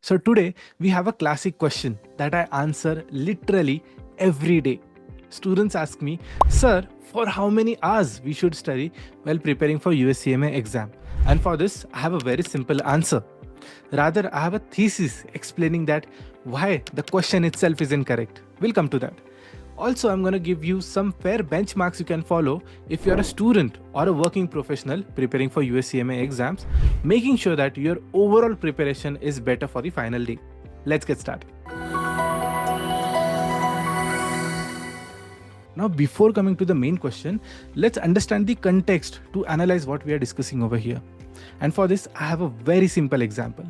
So today we have a classic question that I answer literally every day. Students ask me, "Sir, for how many hours we should study while preparing for US CMA exam?" And for this, I have a very simple answer. Rather, I have a thesis explaining that why the question itself is incorrect. We'll come to that. Also, I'm going to give you some fair benchmarks you can follow if you're a student or a working professional preparing for US CMA exams, making sure that your overall preparation is better for the final day. Let's get started. Now, before coming to the main question, let's understand the context to analyze what we are discussing over here. And for this, I have a very simple example.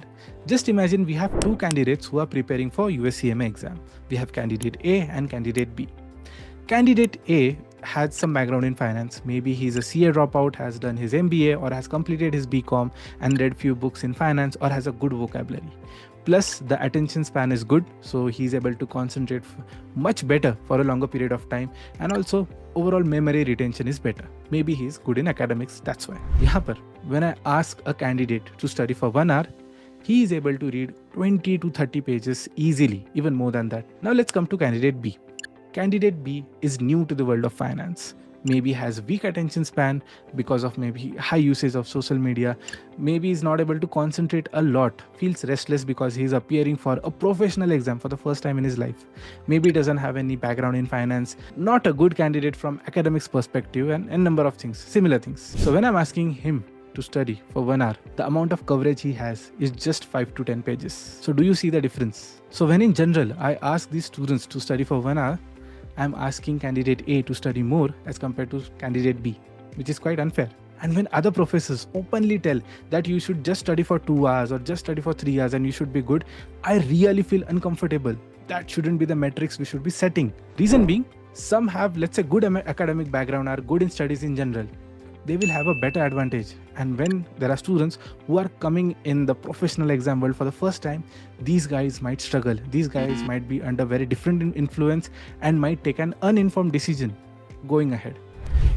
Just imagine we have two candidates who are preparing for US CMA exam. We have candidate A and candidate B. Candidate A has some background in finance. Maybe he's a CA dropout, has done his MBA or has completed his BCom and read few books in finance or has a good vocabulary. Plus the attention span is good, so he's able to concentrate much better for a longer period of time, and also overall memory retention is better. Maybe he's good in academics, that's why. यहाँ पर when I ask a candidate to study for 1 hour, he is able to read 20 to 30 pages easily, even more than that. Now let's come to candidate B. Candidate B is new to the world of finance. Maybe has weak attention span because of maybe high usage of social media. Maybe is not able to concentrate a lot, feels restless because he's appearing for a professional exam for the first time in his life. Maybe doesn't have any background in finance, not a good candidate from academics perspective, and a number of things, similar things. So when I'm asking him to study for 1 hour, the amount of coverage he has is just 5 to 10 pages. So do you see the difference? So when in general I ask these students to study for 1 hour, I'm asking candidate A to study more as compared to candidate B, which is quite unfair. And when other professors openly tell that you should just study for 2 hours or just study for 3 hours and you should be good, I really feel uncomfortable. That shouldn't be the metrics we should be setting. Reason being, some have, let's say, good academic background, are good in studies in general. They will have a better advantage. And when there are students who are coming in the professional exam world for the first time, these guys might struggle. These guys might be under very different influence and might take an uninformed decision going ahead.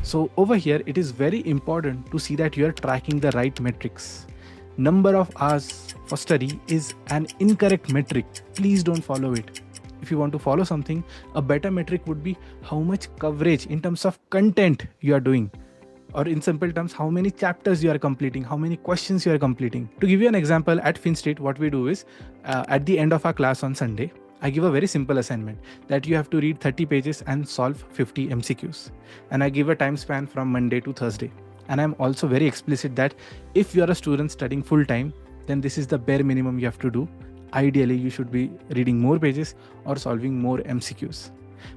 So over here, it is very important to see that you are tracking the right metrics. Number of hours for study is an incorrect metric. Please don't follow it. If you want to follow something, a better metric would be how much coverage in terms of content you are doing. Or in simple terms, how many chapters you are completing, how many questions you are completing. To give you an example, at FinStreet, what we do is at the end of our class on Sunday, I give a very simple assignment that you have to read 30 pages and solve 50 MCQs. And I give a time span from Monday to Thursday. And I'm also very explicit that if you're a student studying full time, then this is the bare minimum you have to do. Ideally, you should be reading more pages or solving more MCQs.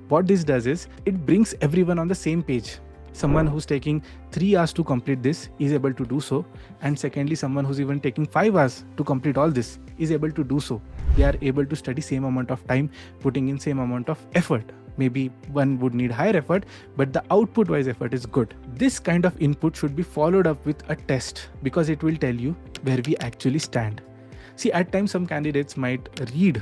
What this does is it brings everyone on the same page. Someone who's taking 3 hours to complete this is able to do so. And secondly, someone who's even taking 5 hours to complete all this is able to do so. They are able to study same amount of time, putting in same amount of effort. Maybe one would need higher effort, but the output wise effort is good. This kind of input should be followed up with a test because it will tell you where we actually stand. See, at times some candidates might read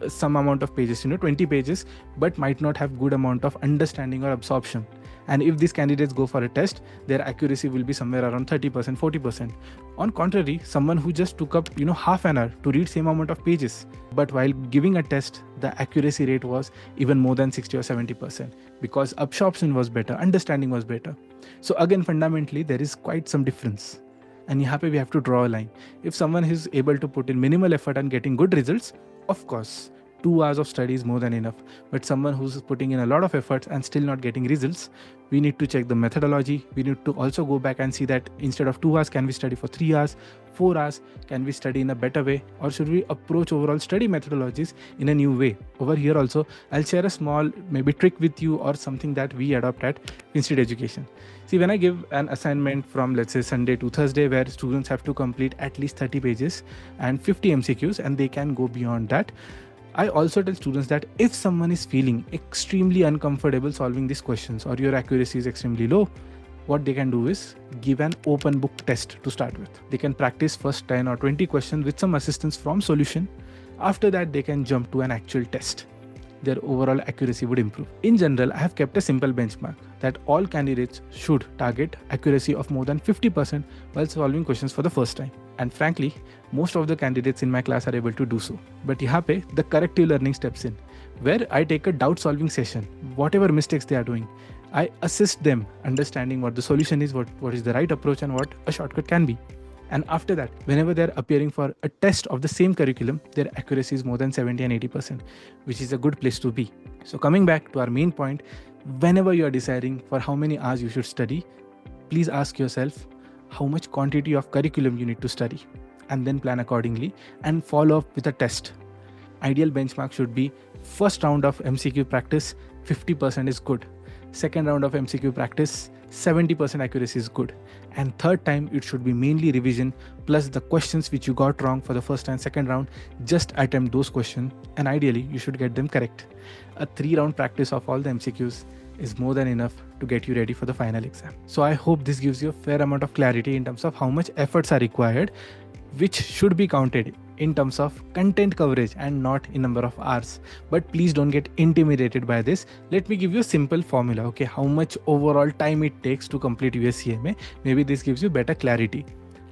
some amount of pages, 20 pages, but might not have good amount of understanding or absorption. And if these candidates go for a test, their accuracy will be somewhere around 30%, 40%. On contrary, someone who just took up, half an hour to read same amount of pages, but while giving a test, the accuracy rate was even more than 60 or 70% because absorption was better, understanding was better. So again, fundamentally, there is quite some difference. And here we have to draw a line. If someone is able to put in minimal effort and getting good results, of course, 2 hours of study is more than enough. But someone who's putting in a lot of efforts and still not getting results, we need to check the methodology. We need to also go back and see that instead of 2 hours, can we study for 3 hours, 4 hours? Can we study in a better way? Or should we approach overall study methodologies in a new way? Over here also, I'll share a small maybe trick with you or something that we adopt at FinStreet Education. See, when I give an assignment from, let's say, Sunday to Thursday, where students have to complete at least 30 pages and 50 MCQs, and they can go beyond that, I also tell students that if someone is feeling extremely uncomfortable solving these questions or your accuracy is extremely low, what they can do is give an open book test to start with. They can practice first 10 or 20 questions with some assistance from solution. After that, they can jump to an actual test. Their overall accuracy would improve. In general, I have kept a simple benchmark that all candidates should target accuracy of more than 50% while solving questions for the first time. And frankly, most of the candidates in my class are able to do so. But यहाँ पे the corrective learning steps in, where I take a doubt solving session. Whatever mistakes they are doing, I assist them understanding what the solution is, what is the right approach, and what a shortcut can be. And after that, whenever they're appearing for a test of the same curriculum, their accuracy is more than 70 and 80%, which is a good place to be. So coming back to our main point, whenever you are deciding for how many hours you should study, please ask yourself how much quantity of curriculum you need to study, and then plan accordingly and follow up with a test. Ideal benchmark should be first round of MCQ practice, 50% is good. Second round of MCQ practice, 70% accuracy is good. And third time, it should be mainly revision plus the questions which you got wrong for the first and second round. Just attempt those questions and ideally you should get them correct. A 3-round practice of all the MCQs is more than enough to get you ready for the final exam. So I hope this gives you a fair amount of clarity in terms of how much efforts are required, which should be counted in terms of content coverage and not in number of hours. But please don't get intimidated by this. Let me give you a simple formula, okay? How much overall time it takes to complete US CMA. Maybe this gives you better clarity.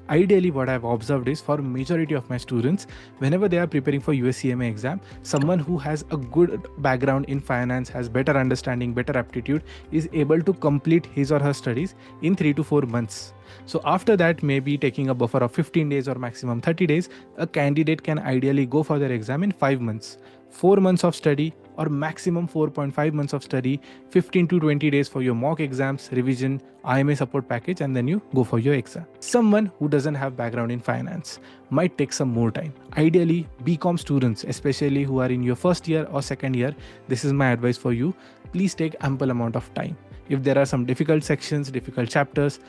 Ideally, what I've observed is for majority of my students, whenever they are preparing for US CMA exam, someone who has a good background in finance, has better understanding, better aptitude, is able to complete his or her studies in 3 to 4 months. So after that, maybe taking a buffer of 15 days or maximum 30 days, a candidate can ideally go for their exam in 5 months. 4 months of study or maximum 4.5 months of study, 15 to 20 days for your mock exams, revision, IMA support package, and then you go for your exam. Someone who doesn't have background in finance might take some more time. Ideally, BCom students, especially who are in your first year or second year, this is my advice for you. Please take ample amount of time. If there are some difficult sections, difficult chapters,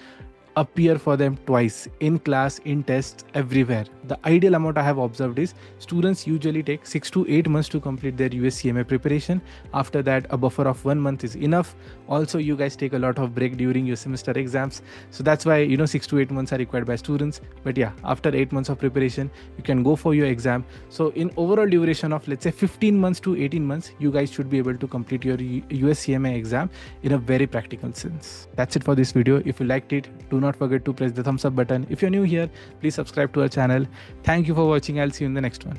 appear for them twice, in class, in tests, everywhere. The ideal amount I have observed is students usually take 6 to 8 months to complete their US CMA preparation. After that, a buffer of 1 month is enough. Also, you guys take a lot of break during your semester exams. So that's why, 6 to 8 months are required by students. But yeah, after 8 months of preparation, you can go for your exam. So in overall duration of, let's say 15 months to 18 months, you guys should be able to complete your US CMA exam in a very practical sense. That's it for this video. If you liked it, do not forget to press the thumbs up button. If you're new here, please subscribe to our channel. Thank you for watching. I'll see you in the next one.